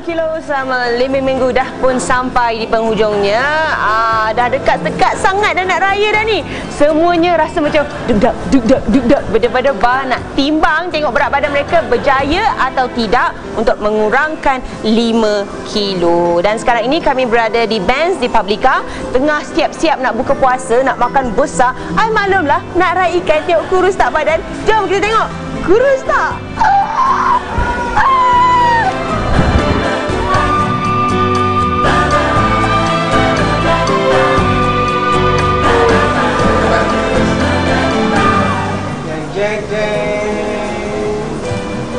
Kilo selama 5 minggu dah pun sampai di penghujungnya. Dah dekat-dekat sangat dah nak raya dah ni. Semuanya rasa macam duk-dak daripada bar nak timbang tengok berat badan mereka berjaya atau tidak untuk mengurangkan 5 kilo. Dan sekarang ini kami berada di Benz di Publica, tengah siap-siap nak buka puasa, nak makan besar. Ai maklumlah, nak raikan tengok kurus tak badan. Jom kita tengok. Kurus tak?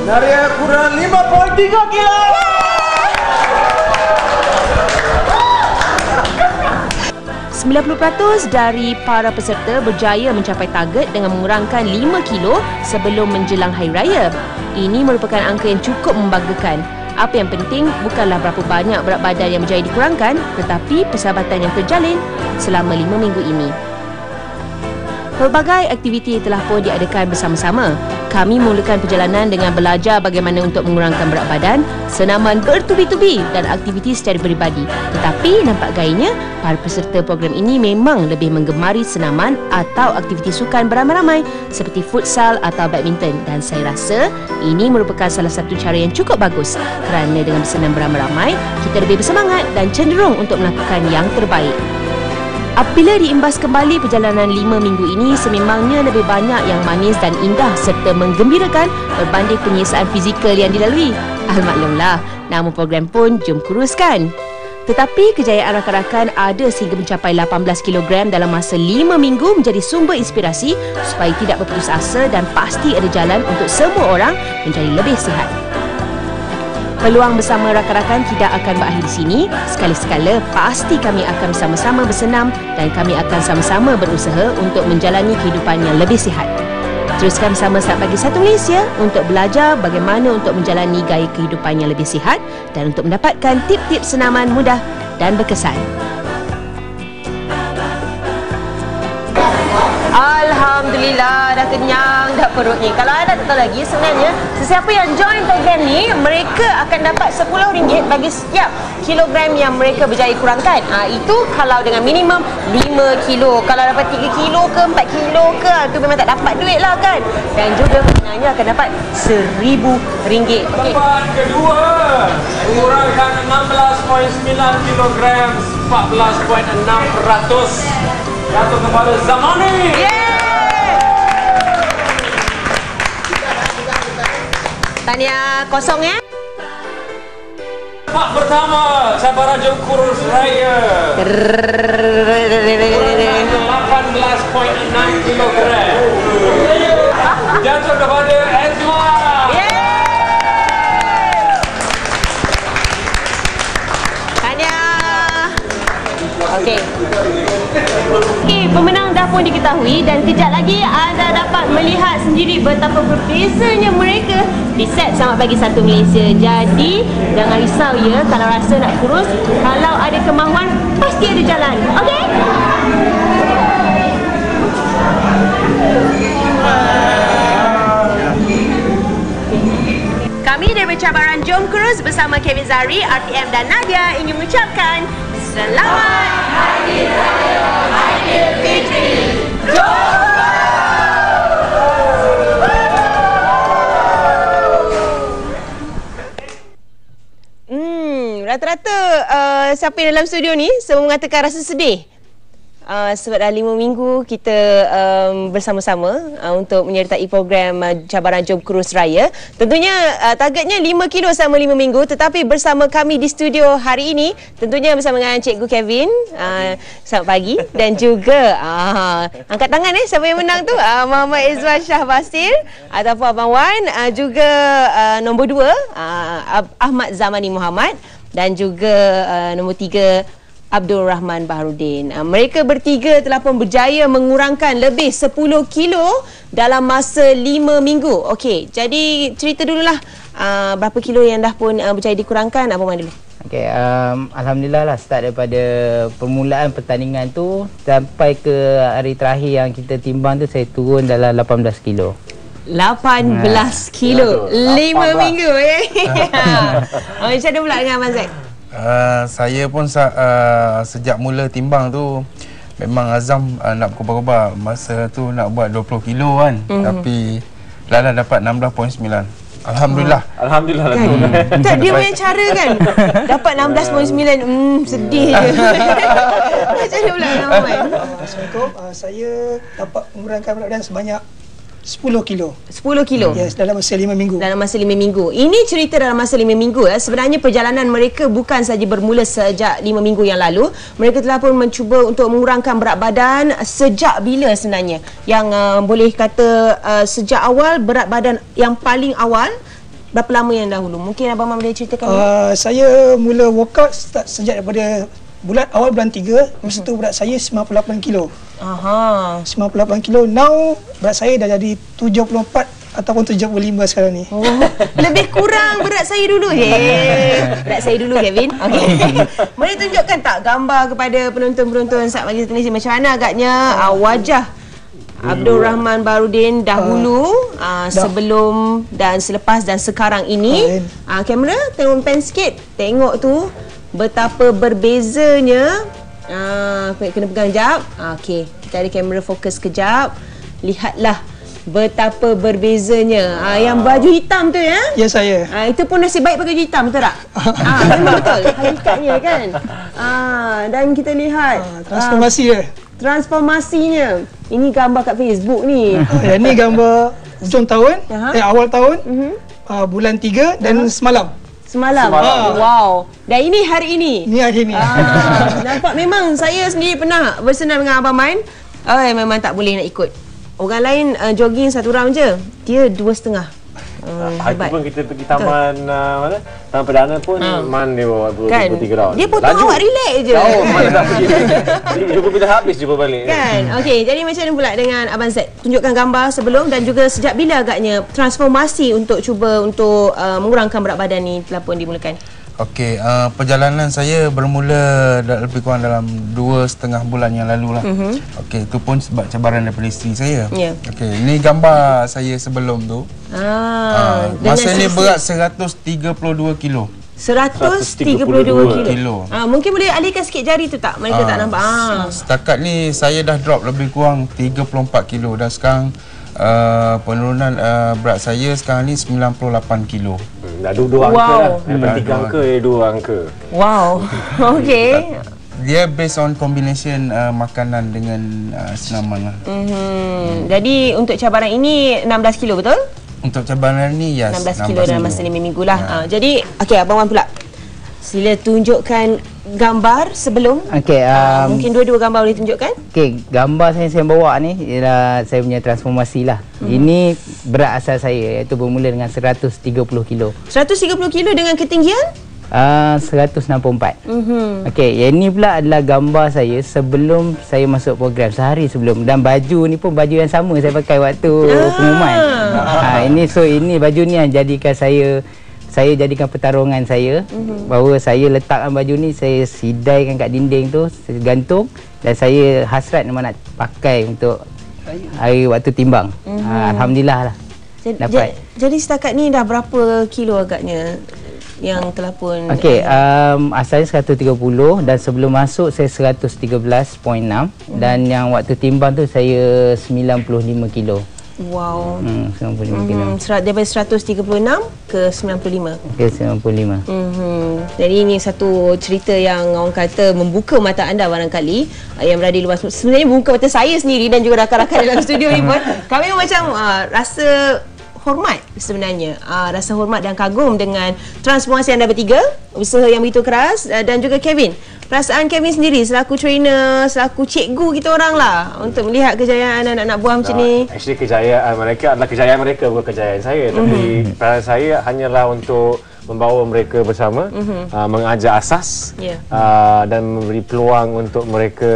Naria kurang 5.3 kilo. %90 dari para peserta berjaya mencapai target dengan mengurangkan 5 kilo sebelum menjelang Hari Raya. Ini merupakan angka yang cukup membanggakan. Apa yang penting bukanlah berapa banyak berat badan yang berjaya dikurangkan, tetapi persahabatan yang terjalin selama 5 minggu ini. Pelbagai aktiviti telah pun diadakan bersama-sama. Kami memulakan perjalanan dengan belajar bagaimana untuk mengurangkan berat badan, senaman bertubi-tubi dan aktiviti secara peribadi. Tetapi nampak gayanya, para peserta program ini memang lebih menggemari senaman atau aktiviti sukan beramai-ramai seperti futsal atau badminton. Dan saya rasa ini merupakan salah satu cara yang cukup bagus kerana dengan bersenam beramai-ramai, kita lebih bersemangat dan cenderung untuk melakukan yang terbaik. Apabila diimbas kembali perjalanan 5 minggu ini, sememangnya lebih banyak yang manis dan indah serta menggembirakan berbanding penyiasaan fizikal yang dilalui. Maklumlah, nama program pun Jom Kuruskan. Tetapi kejayaan rakan-rakan ada sehingga mencapai 18 kg dalam masa 5 minggu menjadi sumber inspirasi supaya tidak berputus asa dan pasti ada jalan untuk semua orang menjadi lebih sihat. Peluang bersama rakan-rakan tidak akan berakhir di sini. Sekali-sekala pasti kami akan bersama-sama bersenam dan kami akan sama-sama berusaha untuk menjalani kehidupan yang lebih sihat. Teruskan bersama Saat Pagi 1 Malaysia untuk belajar bagaimana untuk menjalani gaya kehidupan yang lebih sihat dan untuk mendapatkan tip-tip senaman mudah dan berkesan. Alhamdulillah, dah kenyang dah perut ni. Kalau anda tak tahu lagi, sebenarnya sesiapa yang join program ni, mereka akan dapat RM10 bagi setiap kilogram yang mereka berjaya kurangkan. Itu kalau dengan minimum 5 kilo. Kalau dapat 3 kilo ke 4 kilo ke, itu memang tak dapat duit lah kan. Dan juga sebenarnya akan dapat RM1,000. Tempat kedua, kurangkan 16.9 kilogram, 14.6%. Jatuh kepada Zamani. Tahniah kosong ya. Tempat pertama, cabaran Jom Kurus Raya. 18.6 kilogram. Jatuh kepada Ezma. Tahniah. Okey. Pemenang dah pun diketahui dan kejap lagi anda dapat melihat sendiri betapa berbezanya mereka di set Selamat Pagi 1 Malaysia. Jadi jangan risau ya kalau rasa nak kurus, kalau ada kemahuan pasti ada jalan. Okey? Kami dari cabaran Jom Kurus bersama Kevin Zari, RTM dan Nadia ingin mengucapkan Selamat Hari Raya Aidilfitri. Rata-rata siapa yang dalam studio ni semua mengatakan rasa sedih. Sebab dah 5 minggu kita bersama-sama untuk menyertai program cabaran Jom Kurus Raya. Tentunya targetnya 5 kilo selama 5 minggu, tetapi bersama kami di studio hari ini tentunya bersama dengan Cikgu Kevin. Selamat pagi. Dan juga angkat tangan siapa yang menang tu, Muhammad Izwan Shah Basir ataupun Abang Wan, juga nombor 2 Ahmad Zamani Muhammad dan juga nombor 3 Abdul Rahman Baharudin. Mereka bertiga telah pun berjaya mengurangkan lebih 10 kilo dalam masa 5 minggu. Okey, jadi cerita dululah berapa kilo yang dah pun berjaya dikurangkan, Abang Man dulu. Okay, Alhamdulillah lah, start daripada permulaan pertandingan tu sampai ke hari terakhir yang kita timbang tu, saya turun dalam 18 kilo. 18 kilo 5 minggu macam mana pula dengan Abang Zack? Saya pun sejak mula timbang tu memang azam nak berkobar-kobar. Masa tu nak buat 20 kilo kan. Tapi Lala dapat 16.9. Alhamdulillah. Alhamdulillah lah tu. Tak, dia punya cara kan dapat 16.9. Sedih je. Macam mana pula dengan Abang Man? Assalamualaikum. Saya dapat mengurangkan berat badan sebanyak 10 kilo. 10 kilo? Yes, dalam masa 5 minggu. Dalam masa 5 minggu. Ini cerita dalam masa 5 minggu. Sebenarnya perjalanan mereka bukan saja bermula sejak 5 minggu yang lalu. Mereka telah pun mencuba untuk mengurangkan berat badan sejak bila sebenarnya? Yang boleh kata sejak awal, berat badan yang paling awal, berapa lama yang dahulu? Mungkin Abang Man boleh ceritakan? Saya mula workout start sejak daripada awal bulan 3. Masa tu berat saya 98 kilo. Aha. 98 kilo. Now berat saya dah jadi 74 ataupun 75 sekarang ni. Oh, lebih kurang berat saya dulu. Berat saya dulu, Kevin. Okay. Boleh tunjukkan tak gambar kepada penonton-penonton Sat Pagi Malaysia macam mana agaknya wajah Abdul Rahman Baharudin dahulu, sebelum dan selepas dan sekarang ini. Kamera tengok pen sikit. Tengok tu betapa berbezanya. Kena pegang sekejap. Okey, kita ada kamera fokus sekejap. Lihatlah betapa berbezanya. Yang baju hitam tu ya? Ya, saya. Itu pun nasib baik pakai baju hitam, betul tak? Memang betul. Hakikatnya kan. Dan kita lihat Transformasi dia. Transformasinya. Ini gambar kat Facebook ni. Ini gambar hujung tahun, awal tahun, bulan 3 dan semalam. Semalam. Wow. Dan ini hari ini. Ini hari ini. Nampak memang saya sendiri pernah bersenam dengan Abang Man. Memang tak boleh nak ikut. Orang lain jogging 1 round je. Dia 2,5. Hari tu pun kita pergi taman mana? Taman Perdana pun Man dia bawa 23 round. Dia potong awak relax je. Man tak pergi. Jumpa bila habis jumpa balik. Kan. Okey, jadi macam mana pula dengan Abang Zack? Tunjukkan gambar sebelum dan juga sejak bila agaknya transformasi untuk cuba untuk mengurangkan berat badan ni telah pun dimulakan. Okey, perjalanan saya bermula lebih kurang dalam 2,5 bulan yang lalu lah. Okey, itu pun sebab cabaran daripada isteri saya. Okey, ini gambar saya sebelum tu. Masa ni berat 132 kilo. 132 kilo. Mungkin boleh alihkan sikit jari tu tak? Mereka tak nampak. Setakat ni saya dah drop lebih kurang 34 kilo dan sekarang penurunan berat saya sekarang ni 98 kilo. Dah 2 angka dah. Daripada 3 angka dia 2 angka. Wow. Okey. Dia based on combination makanan dengan senaman lah. Jadi untuk cabaran ini 16 kilo betul? Untuk cabaran ni yes, 16 kilo dalam masa 5 minggu lah. Jadi okey, Abang Wan pula. Sila tunjukkan gambar sebelum. Okey, mungkin dua-dua gambar boleh tunjukkan? Okey, gambar saya bawa ni ialah saya punya transformasi lah. Ini berat asal saya iaitu bermula dengan 130 kilo. 130 kilo dengan ketinggian? 164. Okey, yang ni pula adalah gambar saya sebelum saya masuk program, sehari sebelum. Dan baju ni pun baju yang sama saya pakai waktu pengumuman. Ini baju ni yang jadikan saya jadikan pertarungan saya, bahawa saya letakkan baju ni, saya sidaikan kat dinding tu, saya gantung dan saya hasrat memang nak pakai untuk hari waktu timbang. Alhamdulillah lah. Dapat. Jadi setakat ni dah berapa kilo agaknya yang telah pun? Okey, asalnya 130 dan sebelum masuk saya 113.6 dan yang waktu timbang tu saya 95 kilo. Wow. 95 kilo. Daripada 136 ke 95. Ke 95. Jadi ini satu cerita yang orang kata membuka mata anda barangkali yang berada di luar. Sebenarnya membuka mata saya sendiri dan juga rakan-rakan dalam studio ni pun. Kami macam rasa hormat sebenarnya. Rasa hormat dan kagum dengan transformasi anda bertiga, usaha yang begitu keras, dan juga Kevin. Perasaan Kevin sendiri selaku trainer, selaku cikgu kita orang lah untuk melihat kejayaan anak-anak buah macam ni. Actually kejayaan mereka adalah kejayaan mereka, bukan kejayaan saya. Tapi perasaan saya hanyalah untuk membawa mereka bersama, mengajar asas dan memberi peluang untuk mereka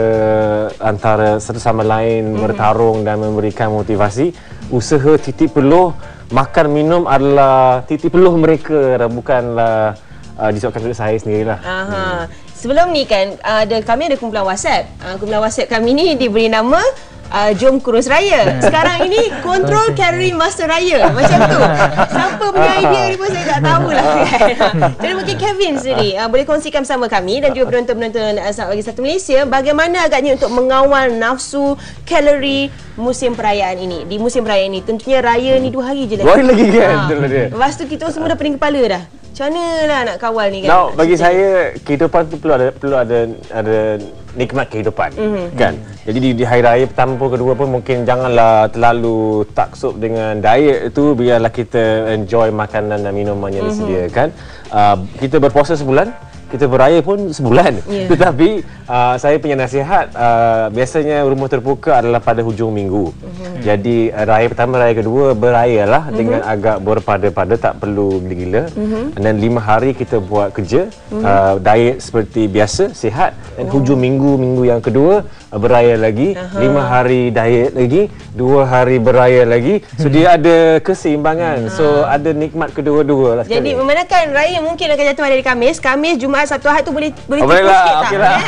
antara satu sama lain bertarung dan memberikan motivasi. Usaha titik peluh, makan minum adalah titik peluh mereka, bukanlah disebabkan oleh saya sendirilah. Sebelum ni kan kami ada kumpulan WhatsApp. Kumpulan WhatsApp kami ni diberi nama Jom Kurus Raya. Sekarang ini Control Calorie Master Raya. Macam tu. Siapa punya idea ni pun saya tak tahulah kan. Jadi mungkin Kevin sendiri boleh kongsikan bersama kami dan juga penonton-penonton Bagi Satu Malaysia bagaimana agaknya untuk mengawal nafsu kalori musim perayaan ini. Di musim perayaan ini tentunya raya ni 2 hari je lagi. 2 hari lagi kan. Betul dia. Lepas tu kita semua dah pening kepala dah. Macam mana lah nak kawal ni kan? Now, bagi saya kehidupan tu perlu ada nikmat kehidupan kan. Jadi di hari raya pertama pun kedua pun mungkin janganlah terlalu taksub dengan diet itu, biarlah kita enjoy makanan dan minuman yang disediakan. Kita berpuasa sebulan, kita beraya pun sebulan. Tetapi saya punya nasihat, biasanya rumah terbuka adalah pada hujung minggu. Jadi raya pertama, raya kedua berayalah dengan agak berpada-pada, tak perlu gila-gila. Dan 5 hari kita buat kerja, diet seperti biasa, sihat. Dan hujung minggu yang kedua beraya lagi, 5 hari diet lagi, 2 hari beraya lagi. So dia ada keseimbangan. So ada nikmat kedua-dua lah. Jadi memandangkan raya mungkin akan jatuh hari Khamis, Jumaat, Sabtu, Ahad tu boleh tipu sikit tak? Okeylah.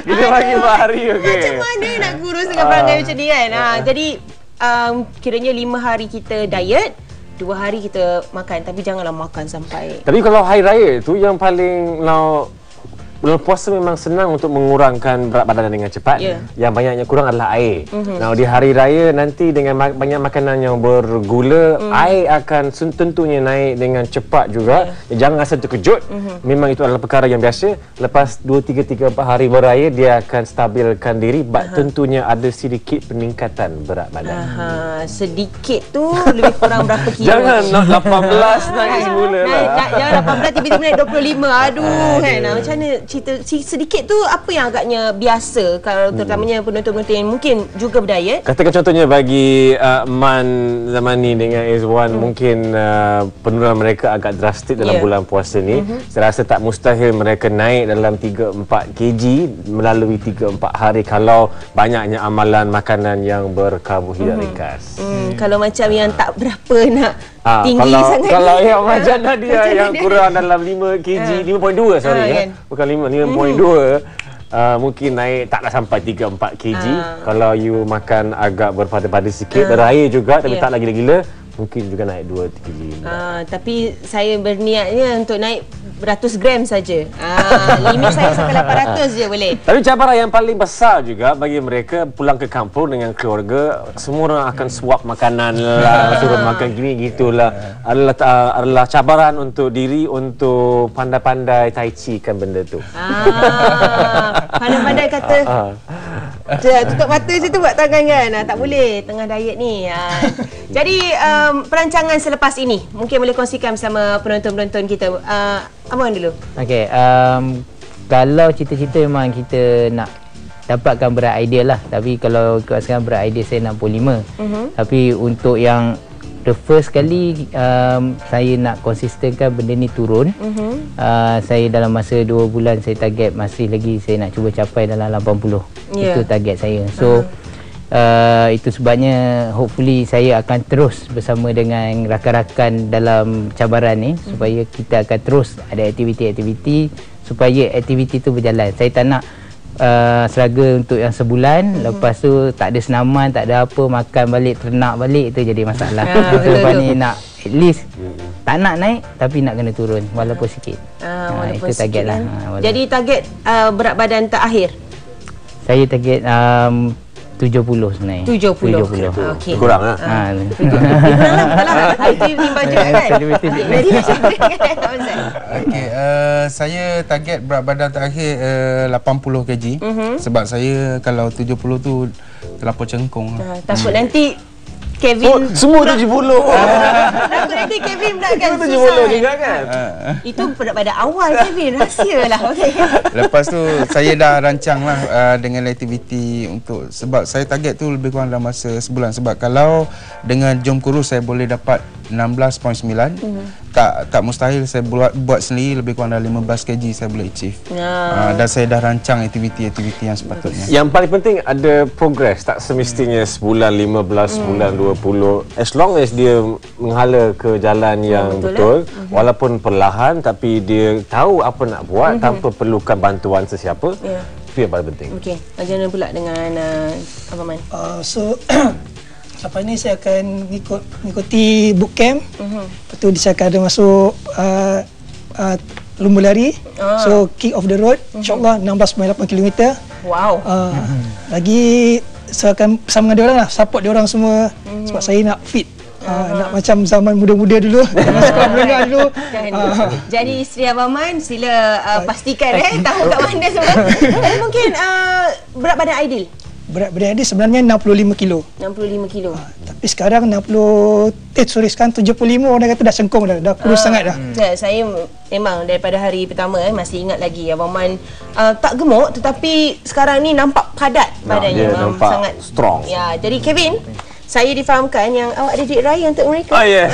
Kita bagi 4 hari okey. Macam mana nak kurus dengan perangai macam ni kan? Jadi kiranya 5 hari kita diet, 2 hari kita makan, tapi janganlah makan sampai. Tapi kalau hari raya tu yang paling bulan puasa memang senang untuk mengurangkan berat badan dengan cepat. Yang banyaknya kurang adalah air. Di hari raya nanti dengan banyak makanan yang bergula, air akan tentunya naik dengan cepat juga. Jangan rasa terkejut. Memang itu adalah perkara yang biasa. Lepas 2, 3, 4 hari beraya, dia akan stabilkan diri. Tentunya ada sedikit peningkatan berat badan. Sedikit tu lebih kurang berapa kilo? Jangan 18 naik semula lah. Jangan 18 tiba-tiba naik 25. Aduh kan. Macam mana cerita sedikit tu, apa yang agaknya biasa kalau terutamanya penonton-penonton yang mungkin juga berdiet? Katakan contohnya bagi Man zaman ni dengan Izwan, mungkin penurunan mereka agak drastik dalam bulan puasa ni. Saya rasa tak mustahil mereka naik dalam 3-4 kg melalui 3-4 hari kalau banyaknya amalan makanan yang berkarbohidrat ringkas. Kalau macam yang tak berapa nak tinggi sangat. Kalau yang macam Nadia yang kurang dalam 5 kg, 5.2 sorry kan? Bukan 5.2, mungkin naik taklah sampai 3-4 kg. Kalau you makan agak berpada-pada sikit, beraya juga tapi tak lagi gila, mungkin juga naik 2-3 kg. Tapi saya berniatnya untuk naik beratus gram saja. Limit saya sampai 800 je boleh. Tapi cabaran yang paling besar juga bagi mereka pulang ke kampung dengan keluarga, semua orang akan suap makanan lah, suruh makan gini gitulah. Adalah cabaran untuk diri untuk pandai-pandai tai chi kan benda tu. Pandai-pandai kata tutup mata situ buat tangan kan. Tak boleh tengah diet ni. Jadi perancangan selepas ini mungkin boleh kongsikan bersama penonton-penonton kita. Abang dulu. Okey, kalau cita-cita memang kita nak dapatkan berat ideal lah. Tapi kalau sekarang berat ideal saya 65. Tapi untuk yang the first kali saya nak konsistenkan benda ni turun. Saya dalam masa 2 bulan saya target masih lagi saya nak cuba capai dalam 80. Itu target saya. So itu sebabnya hopefully saya akan terus bersama dengan rakan-rakan dalam cabaran ni supaya kita akan terus ada aktiviti-aktiviti supaya aktiviti tu berjalan. Saya tak nak struggle untuk yang sebulan, lepas tu tak ada senaman, tak ada apa, makan balik, ternak balik, itu jadi masalah. Sebab ni nak at least tak nak naik tapi nak kena turun walaupun sikit. Itu target lah. Jadi target berat badan terakhir? Saya target 70 sebenarnya. 70. Okey. Kurang lah. Kurang lah. Itu timbang juga kan? Jadi macam mana? Okey, saya target berat badan terakhir 80 kg. Sebab saya kalau 70 tu terlampau cengkung. Takut nanti Kevin semua 70. Takut nanti Kevin pula kan 70 juga kan. Itu pada awal Kevin, rahsia lah. Okay. Lepas tu saya dah rancang lah dengan aktiviti untuk, sebab saya target tu lebih kurang dalam masa sebulan. Sebab kalau dengan Jom Kurus saya boleh dapat 16.9, tak mustahil saya buat sendiri. Lebih kurang dari 15 kg saya boleh achieve. Dan saya dah rancang aktiviti-aktiviti yang sepatutnya. Yang paling penting ada progress, tak semestinya sebulan 15, sebulan 20. As long as dia menghala ke jalan yang betul, walaupun perlahan tapi dia tahu apa nak buat tanpa perlukan bantuan sesiapa. Itu yang paling penting. Okey, bagaimana pula dengan Abang Man? So lepas ni saya akan mengikuti bootcamp. Lepas tu saya akan ada masuk lumba lari. So kick off the road, insyaAllah 16.8 km. Wow. Lagi saya akan bersama dengan diorang lah, support diorang semua. Sebab saya nak fit. Nak macam zaman muda-muda dulu. Zaman sekolah menengah dulu. Jadi isteri Abang Man, sila pastikan tahu kat mana semua. Mungkin berat badan ideal? Berat badan dia sebenarnya 65 kilo. 65 kilo. Tapi sekarang sekarang 75 orang kata dah sengkong dah kurus sangat dah. Saya memang daripada hari pertama masih ingat lagi Abang Man tak gemuk tetapi sekarang ni nampak padat badannya. Dia nampak sangat strong. Ya, jadi Kevin, saya difahamkan yang awak ada duit raya untuk mereka. Yes.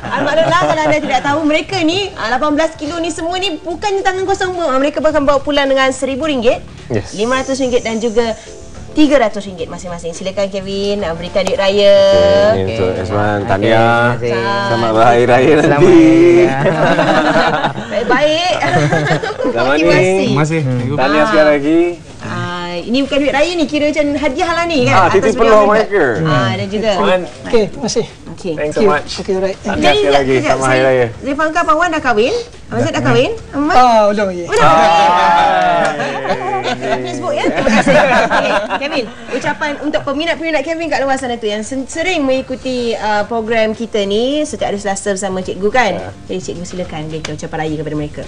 Alhamdulillah, kalau anda tidak tahu, mereka ni 18 kilo ni semua ni bukan tangan kosong pun. Mereka bahkan bawa pulang dengan RM1,000, RM500 dan juga RM300 masing-masing. Silakan Kevin berikan duit raya. Ini untuk Azman, tahniah. Selamat berhari raya nanti. Baik-baik. Selamat ni. Terima kasih. Tahniah sekali lagi. Ini bukan duit raya ni, kira macam hadiah lah ni kan. Titip peluang mereka. Dan juga. Okey, terima kasih. Okay. Thanks so much. Okay, right. Tahniah sekali lagi. Selamat hari raya. Saya faham Abang Wan dah kahwin. Abang Zaid dah kahwin. Belum lagi. Facebook ya. Terima kasih. Okay. Kevin, ucapan untuk peminat-peminat Kevin kat luar sana tu yang sering mengikuti program kita ni setiap hari Selasa bersama cikgu kan. Jadi cikgu silakan berikan ucapan raya kepada mereka.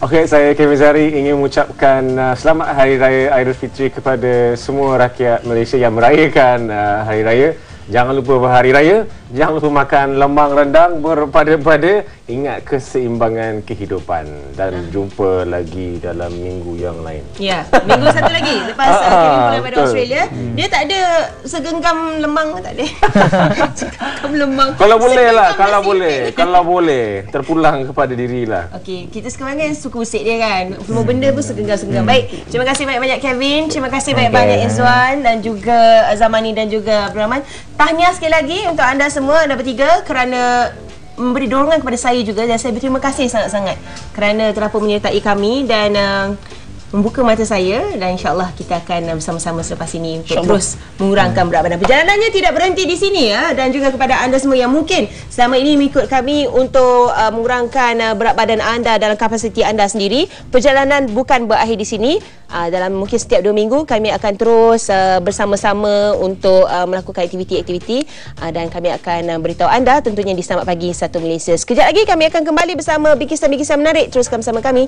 Okey, saya Kevin Zahari ingin mengucapkan selamat Hari Raya Aidilfitri kepada semua rakyat Malaysia yang merayakan Hari Raya. Jangan lupa berhari raya, jangan lupa makan lemang rendang berpada-pada, ingat keseimbangan kehidupan dan jumpa lagi dalam minggu yang lain. Ya, minggu satu lagi lepas Kevin pulang daripada Australia, dia tak ada segenggam lemang, tak ada. Segenggam lemang. Kalau boleh lah, kalau boleh terpulang kepada dirilah. Okey, kita sekarang kan suka usik dia kan. Semua benda pun segenggam-segenggam. Baik, terima kasih banyak-banyak Kevin, terima kasih banyak-banyak Izwan dan juga Zamani dan juga Abdul Rahman. Tahniah sekali lagi untuk anda semua, anda bertiga kerana memberi dorongan kepada saya juga dan saya berterima kasih sangat-sangat kerana telah pun menyertai kami dan membuka mata saya dan insya-Allah kita akan bersama-sama selepas ini untuk terus mengurangkan berat badan. Perjalanannya tidak berhenti di sini ya, dan juga kepada anda semua yang mungkin selama ini mengikut kami untuk mengurangkan berat badan anda dalam kapasiti anda sendiri. Perjalanan bukan berakhir di sini. Dalam mungkin setiap 2 minggu kami akan terus bersama-sama untuk melakukan aktiviti-aktiviti dan kami akan beritahu anda tentunya di Selamat Pagi Satu Malaysia. Sekejap lagi kami akan kembali bersama bikisan-bikisan menarik. Teruskan bersama kami.